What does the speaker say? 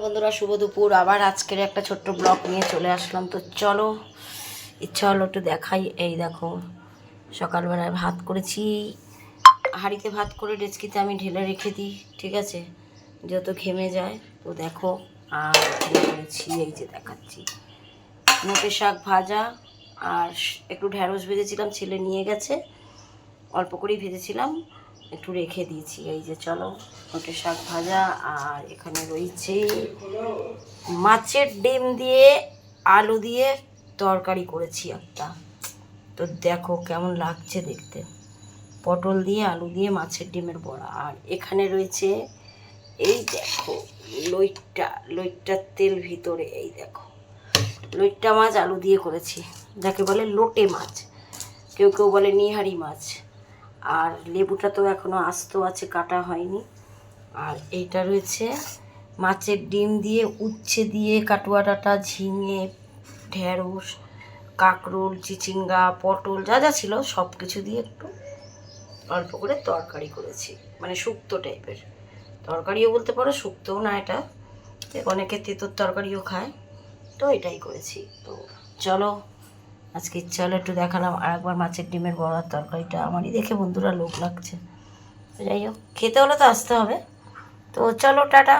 বন্ধুরা শুভ দুপুর। আবার আজকের একটা ছোট্ট ব্লগ নিয়ে চলে আসলাম। তো চলো, ইচ্ছা হলো একটু দেখাই। এই দেখো, সকালবেলায় ভাত করেছি, হাঁড়িতে ভাত করে ডেচকিতে আমি ঢেলে রেখে দিই, ঠিক আছে, যত ঘেমে যায়। তো দেখো, আর এখানে করেছি, এই যে দেখাচ্ছি, নোটে শাক ভাজা, আর একটু ঢ্যাঁড়স ভেজেছিলাম, ছেলে নিয়ে গেছে, অল্প করেই ভেজেছিলাম, একটু রেখে দিয়েছি। এই যে চলো, নোটে শাক ভাজা, আর এখানে রয়েছে মাছের ডিম দিয়ে আলু দিয়ে তরকারি করেছি একটা। তো দেখো কেমন লাগছে দেখতে, পটল দিয়ে আলু দিয়ে মাছের ডিমের বড়া। আর এখানে রয়েছে, এই দেখো, লইট্টার তেল ভিতরে, এই দেখো, লইট্টা মাছ আলু দিয়ে করেছি, যাকে বলে লোটে মাছ, কেউ কেউ বলে নিহারি মাছ। আর লেবুটা তো এখনও আস্ত আছে, কাটা হয়নি। আর এইটা রয়েছে মাছের ডিম দিয়ে, উচ্ছে দিয়ে, কাটুয়া ডাঁটা, ঝিঙে, ঢেঁড়স, কাঁকরোল, চিচিঙ্গা, পটল, যা যা ছিল সব কিছু দিয়ে একটু অল্প করে তরকারি করেছি, মানে শুক্তো টাইপের তরকারিও বলতে পারো, শুক্তোও না এটা, অনেকে তেঁতোর তরকারিও খায়, তো এটাই করেছি। তো চলো, আজকে ইচ্ছা হলো একটু দেখালাম। আর একবার মাছের ডিমের বড়ার তরকারিটা আমারই দেখে বন্ধুরা লোভ লাগছে। যাই হোক, খেতে হলে তো আসতে হবে। তো চলো, টাটা।